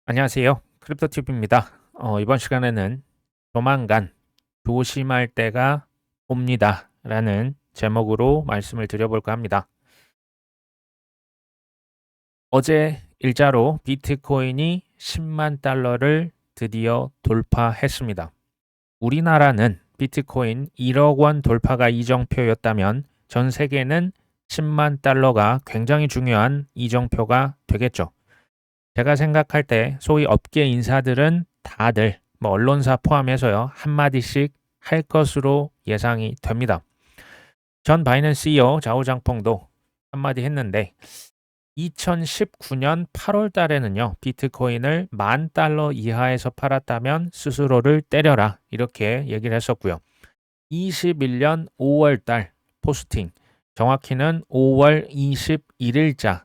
안녕하세요. 크립토튜브입니다. 이번 시간에는 조만간 조심할 때가 옵니다. 라는 제목으로 말씀을 드려볼까 합니다. 어제 일자로 비트코인이 10만 달러를 드디어 돌파했습니다. 우리나라는 비트코인 1억 원 돌파가 이정표였다면 전 세계는 10만 달러가 굉장히 중요한 이정표가 되겠죠. 제가 생각할 때 소위 업계 인사들은 다들 언론사 포함해서요 한마디씩 할 것으로 예상이 됩니다. 전 바이낸스 CEO 자오장펑도 한마디 했는데 2019년 8월 달에는요 비트코인을 10,000달러 이하에서 팔았다면 스스로를 때려라 이렇게 얘기를 했었고요. 21년 5월 달 포스팅 정확히는 5월 21일자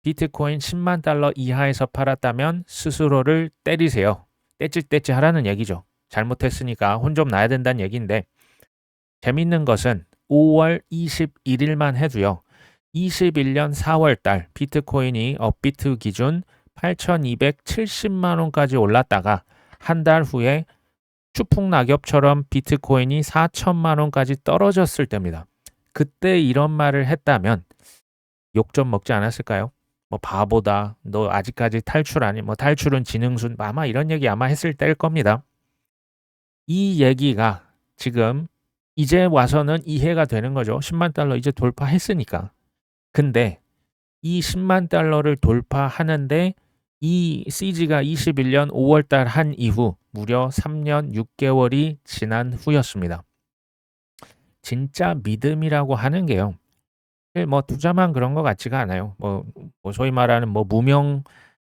비트코인 10만 달러 이하에서 팔았다면 스스로를 때리세요. 떼찌떼찌 하라는 얘기죠. 잘못했으니까 혼 좀 나야 된다는 얘기인데 재밌는 것은 5월 21일만 해도요. 21년 4월 달 비트코인이 업비트 기준 8,270만 원까지 올랐다가 한 달 후에 추풍 낙엽처럼 비트코인이 4천만 원까지 떨어졌을 때입니다. 그때 이런 말을 했다면 욕 좀 먹지 않았을까요? 바보다. 너 아직까지 탈출 아니? 탈출은 지능순. 아마 이런 얘기 아마 했을 때일 겁니다. 이 얘기가 지금 이제 와서는 이해가 되는 거죠. 10만 달러 이제 돌파했으니까. 근데 이 10만 달러를 돌파하는데 이 CG가 21년 5월 달 한 이후 무려 3년 6개월이 지난 후였습니다. 진짜 믿음이라고 하는 게요. 투자만 그런 것 같지가 않아요. 소위 말하는 무명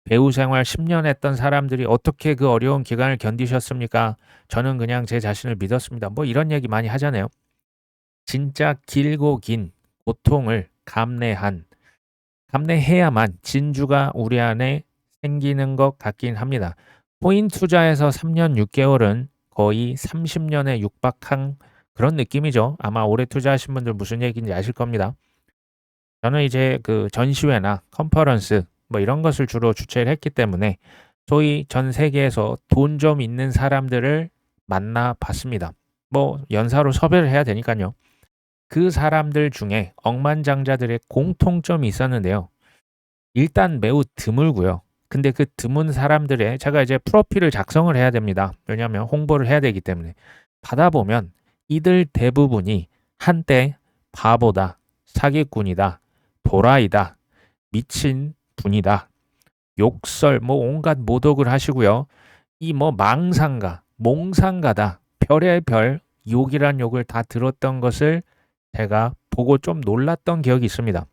배우 생활 10년 했던 사람들이 어떻게 그 어려운 기간을 견디셨습니까? 저는 그냥 제 자신을 믿었습니다. 이런 얘기 많이 하잖아요. 진짜 길고 긴 고통을 감내해야만 진주가 우리 안에 생기는 것 같긴 합니다. 코인 투자에서 3년 6개월은 거의 30년에 육박한 그런 느낌이죠. 아마 오래 투자하신 분들 무슨 얘기인지 아실 겁니다. 저는 이제 그 전시회나 컨퍼런스 이런 것을 주로 주최를 했기 때문에 소위 전 세계에서 돈 좀 있는 사람들을 만나 봤습니다. 연사로 섭외를 해야 되니까요. 그 사람들 중에 억만장자들의 공통점이 있었는데요. 일단 매우 드물고요. 근데 그 드문 사람들의 제가 이제 프로필을 작성을 해야 됩니다. 왜냐하면 홍보를 해야 되기 때문에 받아보면 이들 대부분이 한때 바보다, 사기꾼이다, 도라이다, 미친 분이다, 욕설 온갖 모독을 하시고요. 이 망상가, 몽상가다, 별의 별 욕이란 욕을 다 들었던 것을 제가 보고 좀 놀랐던 기억이 있습니다.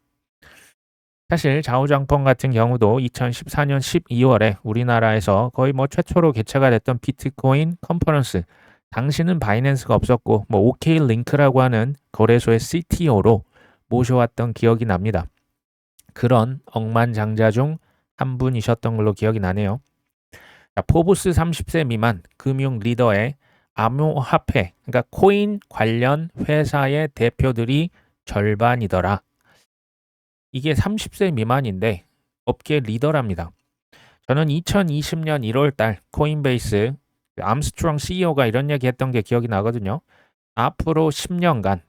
사실 좌우장펑 같은 경우도 2014년 12월에 우리나라에서 거의 최초로 개최가 됐던 비트코인 컨퍼런스 당시는 바이낸스가 없었고 OK 링크라고 하는 거래소의 CTO로 모셔왔던 기억이 납니다. 그런 억만장자 중 한 분이셨던 걸로 기억이 나네요. 포브스 30세 미만 금융 리더의 암호화폐, 그러니까 코인 관련 회사의 대표들이 절반이더라. 이게 30세 미만인데 업계 리더랍니다. 저는 2020년 1월 달 코인베이스 암스트롱 CEO가 이런 얘기 했던 게 기억이 나거든요. 앞으로 10년간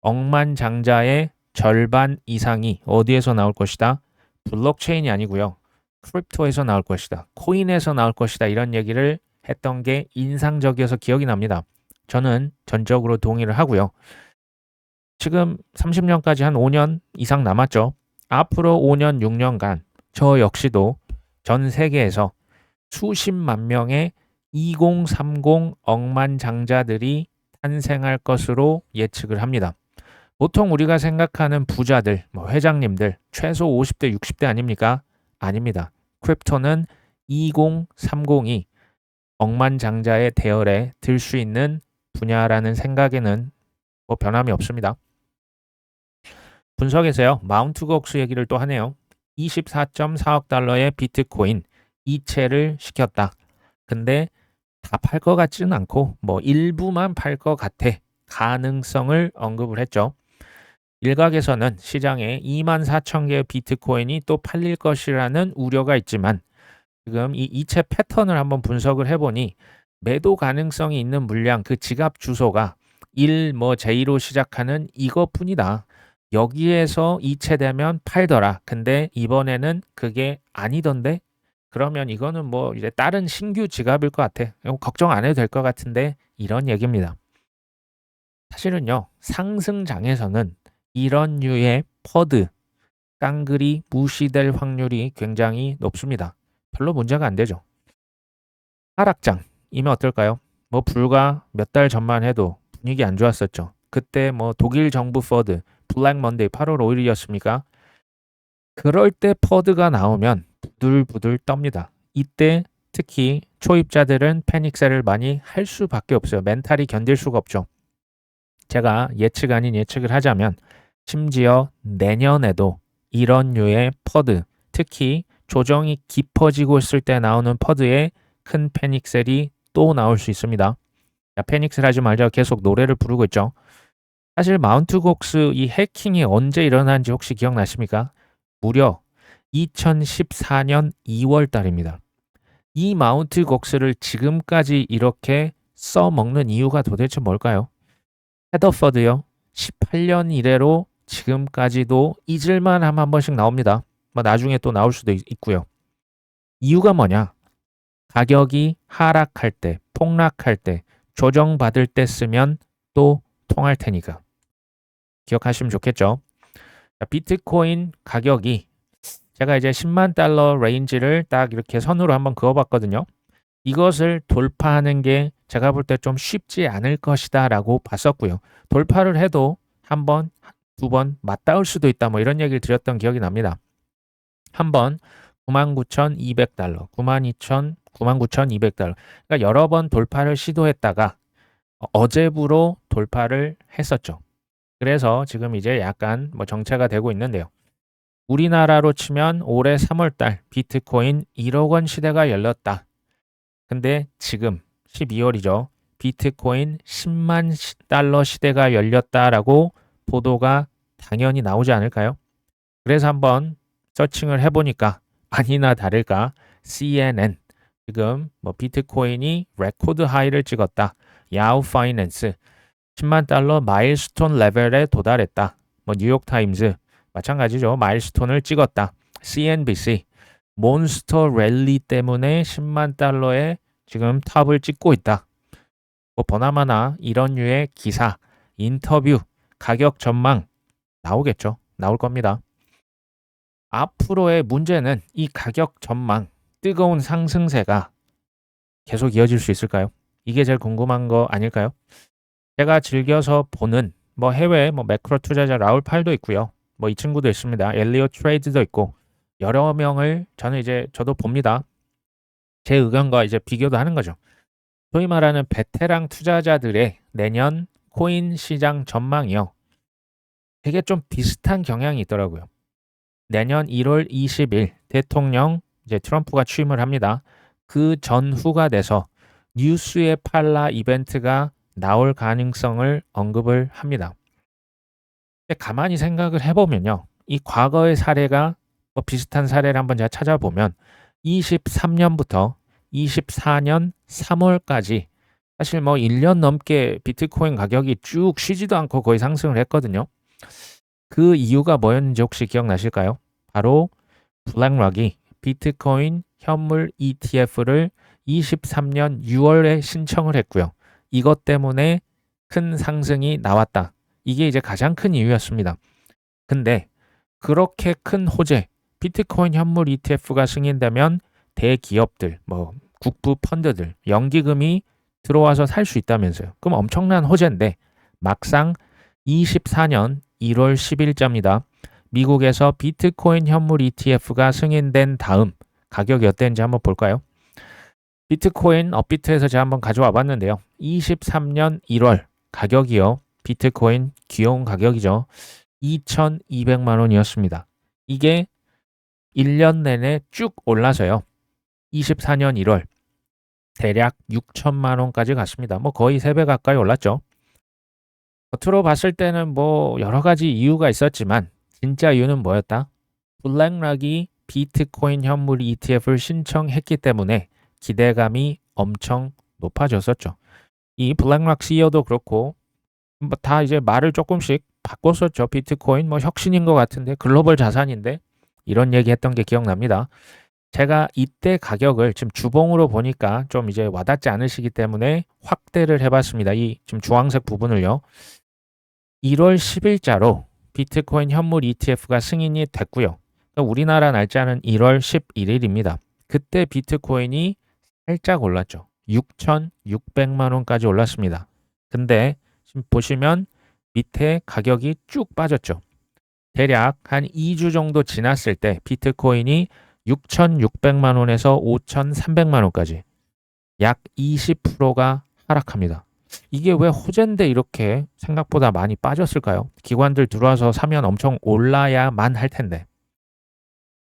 억만장자의 절반 이상이 어디에서 나올 것이다? 블록체인이 아니고요. 크립토에서 나올 것이다. 코인에서 나올 것이다. 이런 얘기를 했던 게 인상적이어서 기억이 납니다. 저는 전적으로 동의를 하고요. 지금 30년까지 한 5년 이상 남았죠. 앞으로 5년, 6년간 저 역시도 전 세계에서 수십만 명의 2030 억만장자들이 탄생할 것으로 예측을 합니다. 보통 우리가 생각하는 부자들, 회장님들 최소 50대, 60대 아닙니까? 아닙니다. 크립토는 2030이 억만장자의 대열에 들 수 있는 분야라는 생각에는 변함이 없습니다. 분석에서요. 마운트곡스 얘기를 또 하네요. 24.4억 달러의 비트코인 이체를 시켰다. 근데 다 팔 것 같지는 않고 일부만 팔 것 같아. 가능성을 언급을 했죠. 일각에서는 시장에 24,000개의 비트코인이 또 팔릴 것이라는 우려가 있지만 지금 이 이체 패턴을 한번 분석을 해보니 매도 가능성이 있는 물량 그 지갑 주소가 1, 뭐 J로 시작하는 이것뿐이다. 여기에서 이체되면 팔더라. 근데 이번에는 그게 아니던데? 그러면 이거는 뭐 이제 다른 신규 지갑일 것 같아. 걱정 안 해도 될 것 같은데 이런 얘기입니다. 사실은요, 상승장에서는 이런 류의 퍼드, 깡글이 무시될 확률이 굉장히 높습니다. 별로 문제가 안 되죠. 하락장이면 어떨까요? 뭐 불과 몇 달 전만 해도 분위기 안 좋았었죠. 그때 뭐 독일 정부 퍼드, 블랙 먼데이 8월 5일이었습니까? 그럴 때 퍼드가 나오면 부들부들 떱니다. 이때 특히 초입자들은 패닉셀을 많이 할 수밖에 없어요. 멘탈이 견딜 수가 없죠. 제가 예측 아닌 예측을 하자면 심지어 내년에도 이런 류의 퍼드, 특히 조정이 깊어지고 있을 때 나오는 퍼드에 큰 패닉셀이 또 나올 수 있습니다. 자, 패닉셀 하지 말자 계속 노래를 부르고 있죠. 사실 마운트 곡스 이 해킹이 언제 일어난지 혹시 기억나십니까? 무려 2014년 2월 달입니다. 이 마운트 곡스를 지금까지 이렇게 써먹는 이유가 도대체 뭘까요? 헤더퍼드요. 18년 이래로 지금까지도 잊을만 하면 한 번씩 나옵니다. 뭐 나중에 또 나올 수도 있고요. 이유가 뭐냐? 가격이 하락할 때, 폭락할 때, 조정받을 때 쓰면 또 통할 테니까. 기억하시면 좋겠죠? 비트코인 가격이 제가 이제 10만 달러 레인지를 딱 이렇게 선으로 한번 그어봤거든요. 이것을 돌파하는 게 제가 볼 때 좀 쉽지 않을 것이다 라고 봤었고요. 돌파를 해도 한 번, 두 번 맞닿을 수도 있다 뭐 이런 얘기를 드렸던 기억이 납니다. 한 번 99,200달러, 92,000, 99,200달러. 그러니까 여러 번 돌파를 시도했다가 어제부로 돌파를 했었죠. 그래서 지금 이제 약간 뭐 정체가 되고 있는데요. 우리나라로 치면 올해 3월달 비트코인 1억 원 시대가 열렸다. 근데 지금 12월이죠. 비트코인 10만 달러 시대가 열렸다라고 보도가 당연히 나오지 않을까요? 그래서 한번 서칭을 해보니까 아니나 다를까 CNN 지금 뭐 비트코인이 레코드 하이를 찍었다. 야후 파이낸스 10만 달러 마일스톤 레벨에 도달했다. 뭐 뉴욕타임즈 마찬가지죠. 마일스톤을 찍었다. CNBC 몬스터 랠리 때문에 10만 달러에 지금 탑을 찍고 있다. 뭐 보나마나 이런 류의 기사, 인터뷰, 가격 전망 나오겠죠. 나올 겁니다. 앞으로의 문제는 이 가격 전망, 뜨거운 상승세가 계속 이어질 수 있을까요? 이게 제일 궁금한 거 아닐까요? 제가 즐겨서 보는 뭐 해외 뭐 매크로 투자자 라울 팔도 있고요. 뭐 이 친구도 있습니다. 엘리엇 트레이드도 있고 여러 명을 저도 봅니다. 제 의견과 이제 비교도 하는 거죠. 소위 말하는 베테랑 투자자들의 내년 코인 시장 전망이요. 되게 좀 비슷한 경향이 있더라고요. 내년 1월 20일 대통령 이제 트럼프가 취임을 합니다. 그 전후가 돼서 뉴스의 팔라 이벤트가 나올 가능성을 언급을 합니다. 근데 가만히 생각을 해보면요. 이 과거의 사례가 뭐 비슷한 사례를 한번 제가 찾아보면 23년부터 24년 3월까지 사실 뭐 1년 넘게 비트코인 가격이 쭉 쉬지도 않고 거의 상승을 했거든요. 그 이유가 뭐였는지 혹시 기억나실까요? 바로 블랙락이 비트코인 현물 ETF를 23년 6월에 신청을 했고요. 이것 때문에 큰 상승이 나왔다. 이게 이제 가장 큰 이유였습니다. 근데 그렇게 큰 호재, 비트코인 현물 ETF가 승인되면 대기업들, 뭐 국부 펀드들, 연기금이 들어와서 살 수 있다면서요. 그럼 엄청난 호재인데 막상 24년 1월 10일자입니다. 미국에서 비트코인 현물 ETF가 승인된 다음 가격이 어땠는지 한번 볼까요? 비트코인 업비트에서 제가 한번 가져와 봤는데요. 23년 1월 가격이요. 비트코인 귀여운 가격이죠. 2,200만 원이었습니다. 이게 1년 내내 쭉 올라서요. 24년 1월 대략 6천만 원까지 갔습니다. 뭐 거의 3배 가까이 올랐죠. 겉으로 봤을 때는 뭐 여러 가지 이유가 있었지만 진짜 이유는 뭐였다? 블랙락이 비트코인 현물 ETF를 신청했기 때문에 기대감이 엄청 높아졌었죠. 이 블랙락 CEO도 그렇고 뭐 다 이제 말을 조금씩 바꿨었죠. 비트코인 뭐 혁신인 것 같은데 글로벌 자산인데 이런 얘기했던 게 기억납니다. 제가 이때 가격을 지금 주봉으로 보니까 좀 이제 와닿지 않으시기 때문에 확대를 해봤습니다. 이 지금 주황색 부분을요. 1월 10일자로 비트코인 현물 ETF가 승인이 됐고요. 그러니까 우리나라 날짜는 1월 11일입니다. 그때 비트코인이 살짝 올랐죠. 6,600만 원까지 올랐습니다. 근데 지금 보시면 밑에 가격이 쭉 빠졌죠. 대략 한 2주 정도 지났을 때 비트코인이 6,600만 원에서 5,300만 원까지 약 20%가 하락합니다. 이게 왜 호재인데 이렇게 생각보다 많이 빠졌을까요? 기관들 들어와서 사면 엄청 올라야만 할 텐데.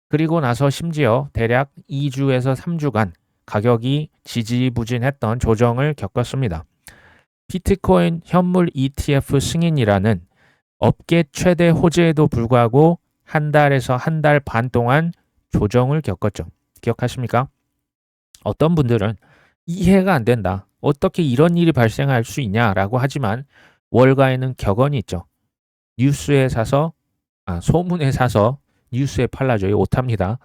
그리고 나서 심지어 대략 2주에서 3주간 가격이 지지부진했던 조정을 겪었습니다. 비트코인 현물 ETF 승인이라는 업계 최대 호재에도 불구하고 한 달에서 한 달 반 동안 조정을 겪었죠. 기억하십니까? 어떤 분들은 이해가 안 된다. 어떻게 이런 일이 발생할 수 있냐라고 하지만 월가에는 격언이 있죠. 소문에 사서 뉴스에 팔라죠. 오타입니다.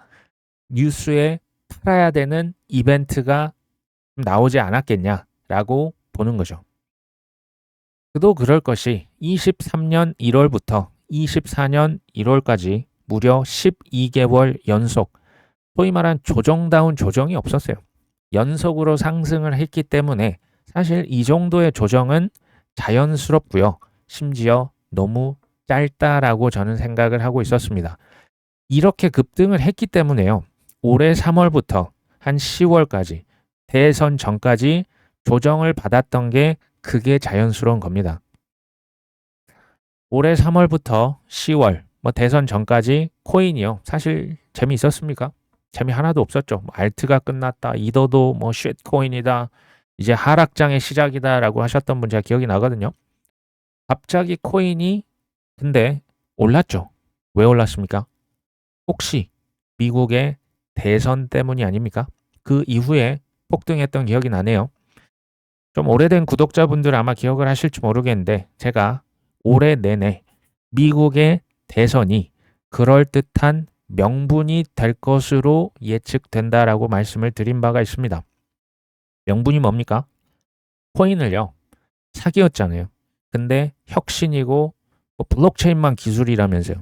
뉴스에 팔아야 되는 이벤트가 나오지 않았겠냐라고 보는 거죠. 그도 그럴 것이 23년 1월부터 24년 1월까지 무려 12개월 연속 소위 말한 조정다운 조정이 없었어요. 연속으로 상승을 했기 때문에 사실 이 정도의 조정은 자연스럽고요. 심지어 너무 짧다라고 저는 생각을 하고 있었습니다. 이렇게 급등을 했기 때문에요. 올해 3월부터 한 10월까지 대선 전까지 조정을 받았던 게 그게 자연스러운 겁니다. 올해 3월부터 10월 대선 전까지 코인이요. 사실 재미있었습니까? 재미 하나도 없었죠. 알트가 끝났다. 이더도 쉿코인이다. 이제 하락장의 시작이다라고 하셨던 분 제가 기억이 나거든요. 갑자기 코인이 근데 올랐죠. 왜 올랐습니까? 혹시 미국의 대선 때문이 아닙니까? 그 이후에 폭등했던 기억이 나네요. 좀 오래된 구독자분들 아마 기억을 하실지 모르겠는데 제가 올해 내내 미국의 대선이 그럴듯한 명분이 될 것으로 예측된다라고 말씀을 드린 바가 있습니다. 명분이 뭡니까? 코인을요. 사기였잖아요. 근데 혁신이고 블록체인만 기술이라면서요.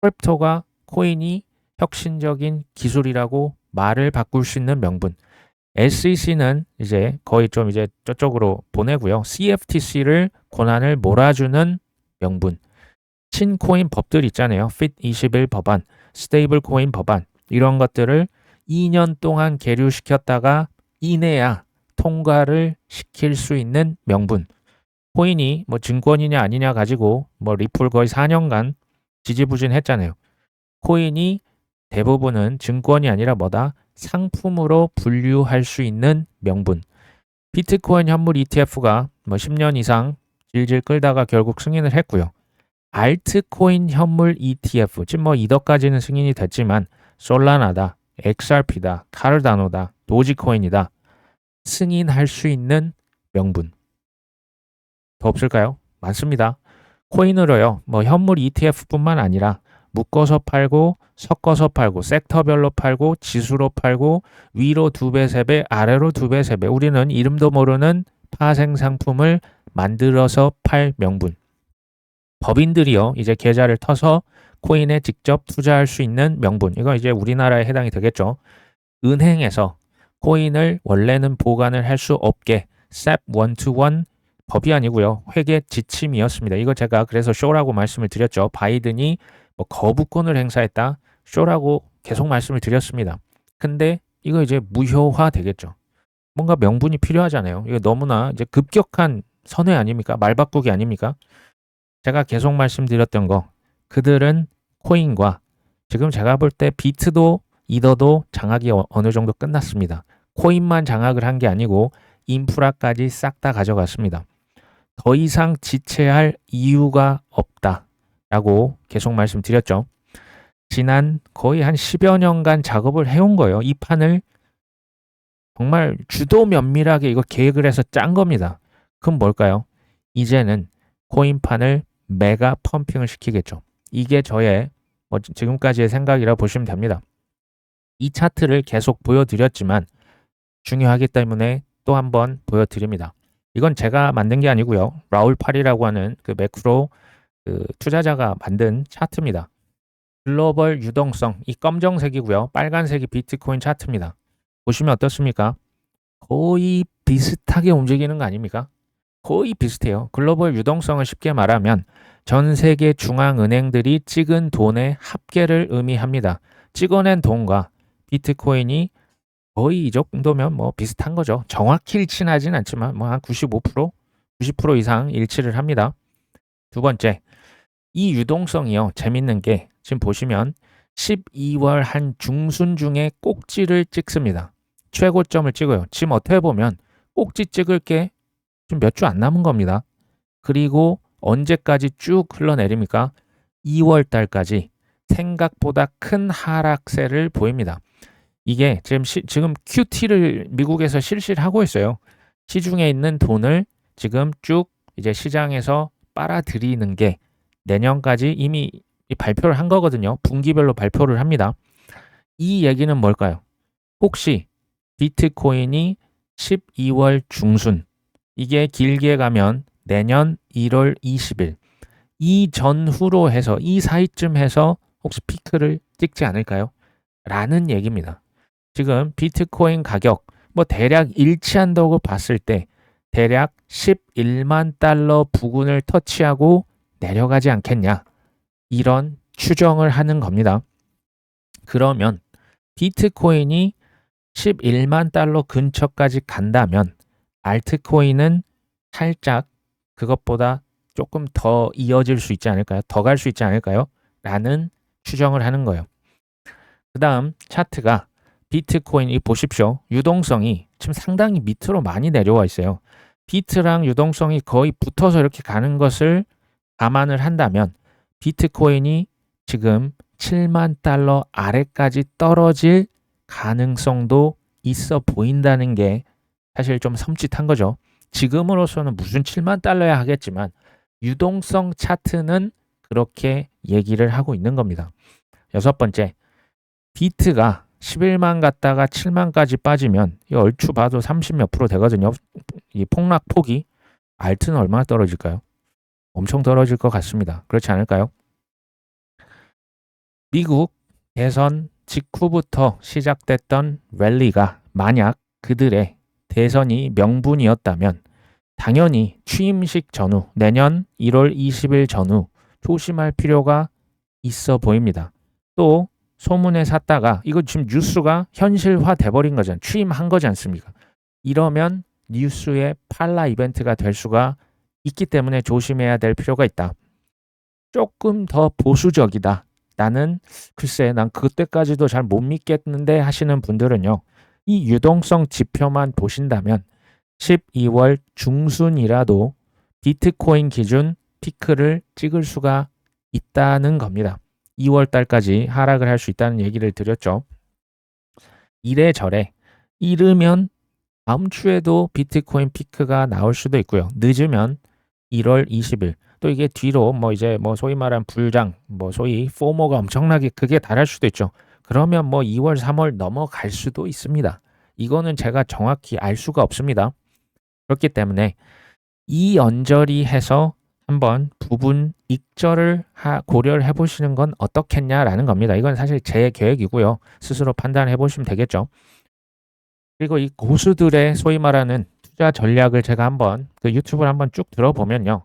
크립토가 코인이 혁신적인 기술이라고 말을 바꿀 수 있는 명분. SEC는 이제 거의 좀 이제 저쪽으로 보내고요. CFTC를 권한을 몰아주는 명분. 신코인 법들 있잖아요. FIT21 법안, 스테이블 코인 법안 이런 것들을 2년 동안 계류시켰다가 이내야 통과를 시킬 수 있는 명분. 코인이 증권이냐 아니냐 가지고 리플 거의 4년간 지지부진했잖아요. 코인이 대부분은 증권이 아니라 상품으로 분류할 수 있는 명분. 비트코인 현물 ETF가 10년 이상 질질 끌다가 결국 승인을 했고요. 알트코인 현물 ETF, 지금 이더까지는 승인이 됐지만 솔라나다, XRP다, 카르다노다, 도지코인이다. 승인할 수 있는 명분. 더 없을까요? 많습니다. 코인으로요. 현물 ETF뿐만 아니라 묶어서 팔고 섞어서 팔고 섹터별로 팔고 지수로 팔고 위로 2배, 3배, 아래로 2배, 3배. 우리는 이름도 모르는 파생 상품을 만들어서 팔 명분. 법인들이요. 이제 계좌를 터서 코인에 직접 투자할 수 있는 명분. 이거 이제 우리나라에 해당이 되겠죠. 은행에서 코인을 원래는 보관을 할 수 없게 SEP 121 법이 아니고요. 회계 지침이었습니다. 이거 제가 그래서 쇼라고 말씀을 드렸죠. 바이든이 거부권을 행사했다. 쇼라고 계속 말씀을 드렸습니다. 근데 이거 이제 무효화 되겠죠. 뭔가 명분이 필요하잖아요. 이거 너무나 이제 급격한 선회 아닙니까? 말 바꾸기 아닙니까? 제가 계속 말씀드렸던 거. 그들은 코인과 지금 제가 볼 때 비트도 이더도 장악이 어느 정도 끝났습니다. 코인만 장악을 한 게 아니고 인프라까지 싹 다 가져갔습니다. 더 이상 지체할 이유가 없다라고 계속 말씀드렸죠. 지난 거의 한 10여 년간 작업을 해온 거예요. 이 판을 정말 주도 면밀하게 이거 계획을 해서 짠 겁니다. 그럼 뭘까요? 이제는 코인판을 메가 펌핑을 시키겠죠. 이게 저의 지금까지의 생각이라 보시면 됩니다. 이 차트를 계속 보여드렸지만 중요하기 때문에 또 한번 보여드립니다. 이건 제가 만든 게 아니고요. 라울 파리라고 하는 그 매크로 투자자가 만든 차트입니다. 글로벌 유동성, 이 검정색이고요. 빨간색이 비트코인 차트입니다. 보시면 어떻습니까? 거의 비슷하게 움직이는 거 아닙니까? 거의 비슷해요. 글로벌 유동성을 쉽게 말하면 전 세계 중앙은행들이 찍은 돈의 합계를 의미합니다. 찍어낸 돈과 비트코인이 거의 이 정도면 뭐 비슷한 거죠. 정확히 일치는 하진 않지만 뭐 한 95%, 90% 이상 일치를 합니다. 두 번째, 이 유동성이요. 재밌는 게 지금 보시면 12월 한 중순 중에 꼭지를 찍습니다. 최고점을 찍어요. 지금 어떻게 보면 꼭지 찍을 게 좀 몇 주 안 남은 겁니다. 그리고 언제까지 쭉 흘러내립니까? 2월 달까지 생각보다 큰 하락세를 보입니다. 이게 지금 QT를 미국에서 실시를 하고 있어요. 시중에 있는 돈을 지금 쭉 이제 시장에서 빨아들이는 게 내년까지 이미 발표를 한 거거든요. 분기별로 발표를 합니다. 이 얘기는 뭘까요? 혹시 비트코인이 12월 중순, 이게 길게 가면 내년 1월 20일, 이 전후로 해서 이 사이쯤 해서 혹시 피크를 찍지 않을까요? 라는 얘기입니다. 지금 비트코인 가격 뭐 대략 일치한다고 봤을 때 대략 11만 달러 부근을 터치하고 내려가지 않겠냐, 이런 추정을 하는 겁니다. 그러면 비트코인이 11만 달러 근처까지 간다면 알트코인은 살짝 그것보다 조금 더 이어질 수 있지 않을까요? 더 갈 수 있지 않을까요? 라는 추정을 하는 거예요. 그 다음 차트가 비트코인이 보십시오. 유동성이 지금 상당히 밑으로 많이 내려와 있어요. 비트랑 유동성이 거의 붙어서 이렇게 가는 것을 감안을 한다면 비트코인이 지금 7만 달러 아래까지 떨어질 가능성도 있어 보인다는 게 사실 좀 섬찟한 거죠. 지금으로서는 무슨 7만 달러야 하겠지만 유동성 차트는 그렇게 얘기를 하고 있는 겁니다. 여섯 번째, 비트가 11만 갔다가 7만까지 빠지면 얼추 봐도 30몇 프로 되거든요. 이 폭락폭이. 알트는 얼마나 떨어질까요? 엄청 떨어질 것 같습니다. 그렇지 않을까요? 미국 대선 직후부터 시작됐던 랠리가 만약 그들의 대선이 명분이었다면 당연히 취임식 전후, 내년 1월 20일 전후 조심할 필요가 있어 보입니다. 또 소문에 샀다가 이거 지금 뉴스가 현실화 돼버린 거잖아요. 취임한 거지 않습니까? 이러면 뉴스의 팔라 이벤트가 될 수가 있기 때문에 조심해야 될 필요가 있다. 조금 더 보수적이다. 나는 글쎄 난 그때까지도 잘 못 믿겠는데 하시는 분들은요. 이 유동성 지표만 보신다면 12월 중순이라도 비트코인 기준 피크를 찍을 수가 있다는 겁니다. 2월 달까지 하락을 할 수 있다는 얘기를 드렸죠. 이래저래 이르면 다음 주에도 비트코인 피크가 나올 수도 있고요. 늦으면 1월 20일. 또 이게 뒤로 뭐 이제 뭐 소위 말한 불장, 뭐 소위 포모가 엄청나게 그게 달할 수도 있죠. 그러면 뭐 2월, 3월 넘어갈 수도 있습니다. 이거는 제가 정확히 알 수가 없습니다. 그렇기 때문에 이 언저리 해서 한번 부분 익절을 고려를 해보시는 건 어떻겠냐라는 겁니다. 이건 사실 제 계획이고요. 스스로 판단해 보시면 되겠죠. 그리고 이 고수들의 소위 말하는 투자 전략을 제가 한번 그 유튜브를 한번 쭉 들어보면요.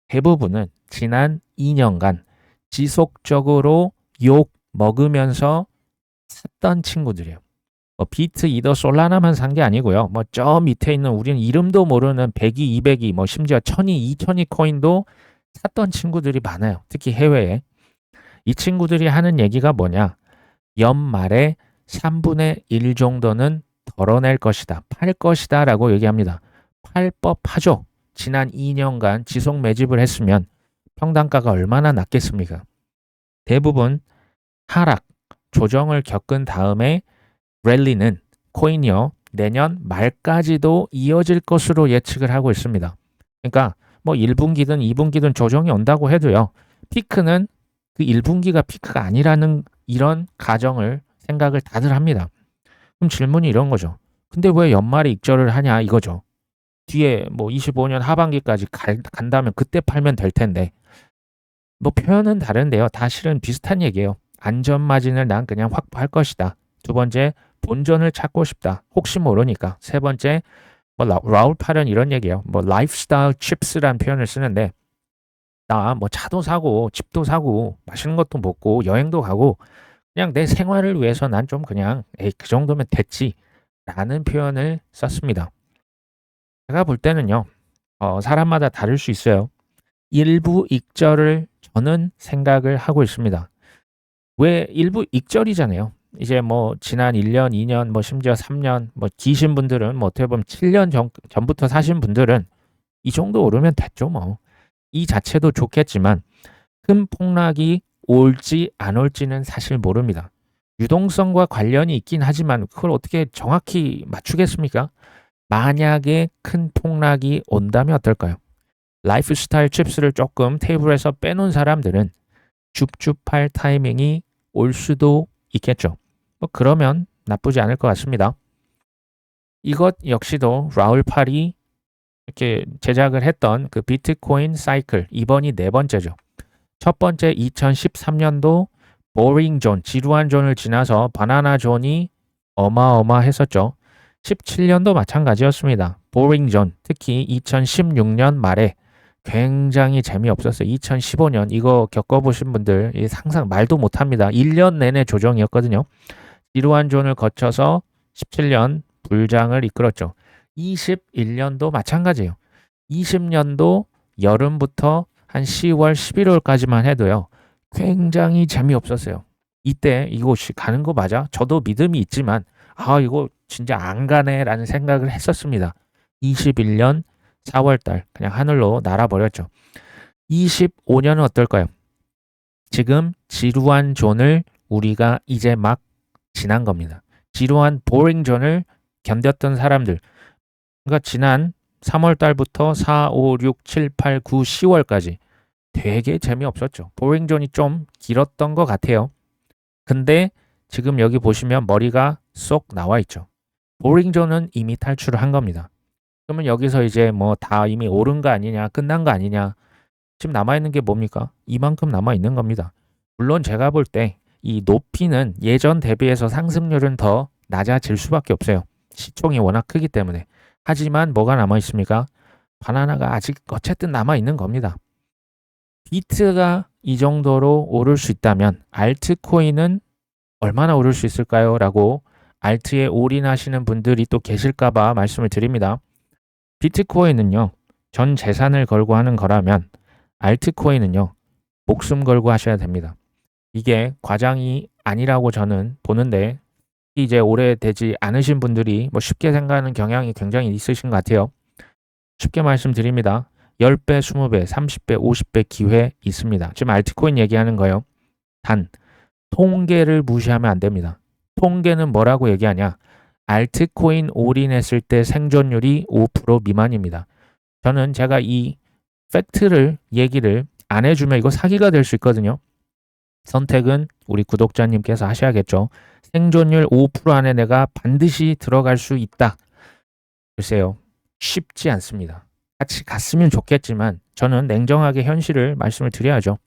대부분은 지난 2년간 지속적으로 욕 먹으면서 샀던 친구들이에요. 비트, 이더, 솔라나만 산 게 아니고요. 뭐 저 밑에 있는 우리는 이름도 모르는 100이, 200이, 뭐 심지어 1000이, 2000이 코인도 샀던 친구들이 많아요. 특히 해외에. 이 친구들이 하는 얘기가 뭐냐? 연말에 3분의 1 정도는 덜어낼 것이다. 팔 것이다 라고 얘기합니다. 팔 법하죠. 지난 2년간 지속 매집을 했으면 평단가가 얼마나 낮겠습니까? 대부분 하락, 조정을 겪은 다음에 랠리는 코인이요. 내년 말까지도 이어질 것으로 예측을 하고 있습니다. 그러니까 뭐 1분기든 2분기든 조정이 온다고 해도요. 피크는 그 1분기가 피크가 아니라는 이런 가정을 생각을 다들 합니다. 그럼 질문이 이런 거죠. 근데 왜 연말에 익절을 하냐 이거죠. 뒤에 뭐 25년 하반기까지 간다면 그때 팔면 될 텐데. 뭐 표현은 다른데요. 다 실은 비슷한 얘기예요. 안전마진을 난 그냥 확보할 것이다. 두 번째, 본전을 찾고 싶다. 혹시 모르니까. 세 번째, 뭐 라울 팔은 이런 얘기예요. 뭐 라이프스타일 칩스라는 표현을 쓰는데 나 뭐 차도 사고 집도 사고 맛있는 것도 먹고 여행도 가고 그냥 내 생활을 위해서 난 좀 그냥 에이 그 정도면 됐지 라는 표현을 썼습니다. 제가 볼 때는요. 사람마다 다를 수 있어요. 일부 익절을 저는 생각을 하고 있습니다. 왜 일부 익절이잖아요. 이제 뭐 지난 1년, 2년, 뭐 심지어 3년, 뭐 기신 분들은 뭐 어떻게 보면 7년 전부터 사신 분들은 이 정도 오르면 됐죠 뭐. 이 자체도 좋겠지만 큰 폭락이 올지 안 올지는 사실 모릅니다. 유동성과 관련이 있긴 하지만 그걸 어떻게 정확히 맞추겠습니까? 만약에 큰 폭락이 온다면 어떨까요? 라이프스타일 칩스를 조금 테이블에서 빼놓은 사람들은 줍줍할 타이밍이 올 수도 있겠죠. 뭐 그러면 나쁘지 않을 것 같습니다. 이것 역시도 라울 팔이 이렇게 제작을 했던 그 비트코인 사이클 이번이 네 번째죠. 첫 번째 2013년도 보링 존, 지루한 존을 지나서 바나나 존이 어마어마했었죠. 17년도 마찬가지였습니다. 보링 존, 특히 2016년 말에 굉장히 재미없었어요. 2015년 이거 겪어보신 분들 상상 말도 못합니다. 1년 내내 조정이었거든요. 지루한 존을 거쳐서 17년 불장을 이끌었죠. 21년도 마찬가지예요. 20년도 여름부터 한 10월, 11월까지만 해도요. 굉장히 재미없었어요. 이때 이거 가는 거 맞아? 저도 믿음이 있지만 이거 진짜 안 가네라는 생각을 했었습니다. 21년 4월달 그냥 하늘로 날아버렸죠. 25년은 어떨까요? 지금 지루한 존을 우리가 이제 막 지난 겁니다. 지루한 보링 존을 견뎠던 사람들. 그러니까 지난 3월달부터 4, 5, 6, 7, 8, 9, 10월까지 되게 재미없었죠. 보링 존이 좀 길었던 것 같아요. 근데 지금 여기 보시면 머리가 쏙 나와 있죠. 보링 존은 이미 탈출을 한 겁니다. 그러면 여기서 이제 뭐 다 이미 오른 거 아니냐, 끝난 거 아니냐. 지금 남아있는 게 뭡니까? 이만큼 남아있는 겁니다. 물론 제가 볼 때 이 높이는 예전 대비해서 상승률은 더 낮아질 수밖에 없어요. 시총이 워낙 크기 때문에. 하지만 뭐가 남아있습니까? 바나나가 아직 어쨌든 남아있는 겁니다. 비트가 이 정도로 오를 수 있다면 알트코인은 얼마나 오를 수 있을까요? 라고 알트에 올인하시는 분들이 또 계실까봐 말씀을 드립니다. 비트코인은요. 전 재산을 걸고 하는 거라면 알트코인은요. 목숨 걸고 하셔야 됩니다. 이게 과장이 아니라고 저는 보는데 이제 오래되지 않으신 분들이 뭐 쉽게 생각하는 경향이 굉장히 있으신 것 같아요. 쉽게 말씀드립니다. 10배, 20배, 30배, 50배 기회 있습니다. 지금 알트코인 얘기하는 거예요. 단 통계를 무시하면 안 됩니다. 통계는 뭐라고 얘기하냐? 알트코인 올인했을 때 생존율이 5% 미만입니다. 저는 제가 이 팩트를 얘기를 안 해주면 이거 사기가 될 수 있거든요. 선택은 우리 구독자님께서 하셔야겠죠. 생존율 5% 안에 내가 반드시 들어갈 수 있다. 글쎄요. 쉽지 않습니다. 같이 갔으면 좋겠지만 저는 냉정하게 현실을 말씀을 드려야죠.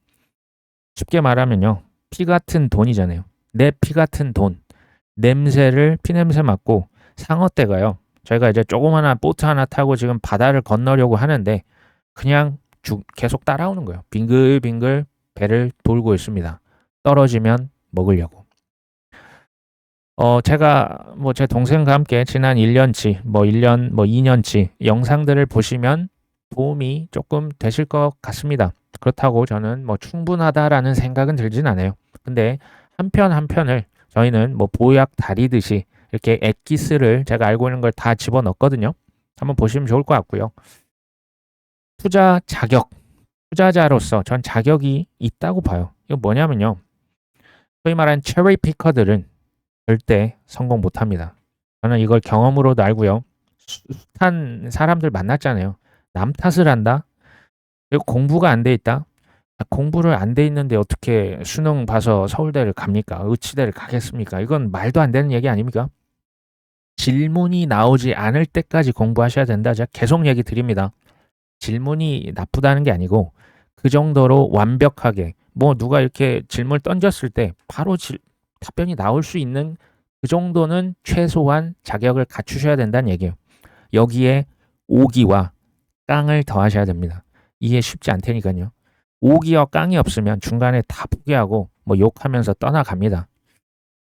쉽게 말하면요. 피 같은 돈이잖아요. 내 피 같은 돈. 냄새를 피냄새 맡고 상어떼가요. 저희가 이제 조그마한 보트 하나 타고 지금 바다를 건너려고 하는데 그냥 계속 따라오는 거예요. 빙글빙글 배를 돌고 있습니다. 떨어지면 먹으려고. 제가 뭐 제 동생과 함께 지난 1년치, 뭐 1년, 뭐 2년치 영상들을 보시면 도움이 조금 되실 것 같습니다. 그렇다고 저는 뭐 충분하다라는 생각은 들진 않아요. 근데 한 편 한 편을 저희는 뭐 보약 다리듯이 이렇게 엑기스를 제가 알고 있는 걸 다 집어넣거든요. 한번 보시면 좋을 것 같고요. 투자 자격, 투자자로서 전 자격이 있다고 봐요. 이거 뭐냐면요. 소위 말하는 체리 피커들은 절대 성공 못합니다. 저는 이걸 경험으로도 알고요. 숱한 사람들 만났잖아요. 남 탓을 한다? 그리고 공부가 안 돼 있다? 공부를 안 돼 있는데 어떻게 수능 봐서 서울대를 갑니까? 의치대를 가겠습니까? 이건 말도 안 되는 얘기 아닙니까? 질문이 나오지 않을 때까지 공부하셔야 된다. 제가 계속 얘기 드립니다. 질문이 나쁘다는 게 아니고 그 정도로 완벽하게 뭐 누가 이렇게 질문을 던졌을 때 바로 답변이 나올 수 있는 그 정도는 최소한 자격을 갖추셔야 된다는 얘기예요. 여기에 오기와 깡을 더하셔야 됩니다. 이게 쉽지 않다니까요. 오기와 깡이 없으면 중간에 다 포기하고 뭐 욕하면서 떠나갑니다.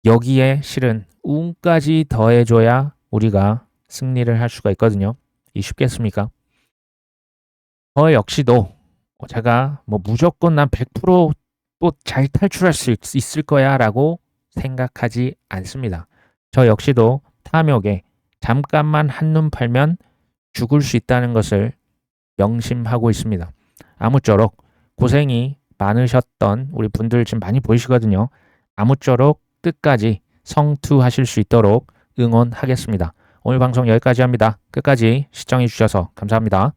여기에 실은 운까지 더해줘야 우리가 승리를 할 수가 있거든요. 이 쉽겠습니까? 저 역시도 제가 뭐 무조건 난 100% 또 잘 탈출할 수 있을 거야 라고 생각하지 않습니다. 저 역시도 탐욕에 잠깐만 한눈 팔면 죽을 수 있다는 것을 명심하고 있습니다. 아무쪼록 고생이 많으셨던 우리 분들 지금 많이 보이시거든요. 아무쪼록 끝까지 성투하실 수 있도록 응원하겠습니다. 오늘 방송 여기까지 합니다. 끝까지 시청해 주셔서 감사합니다.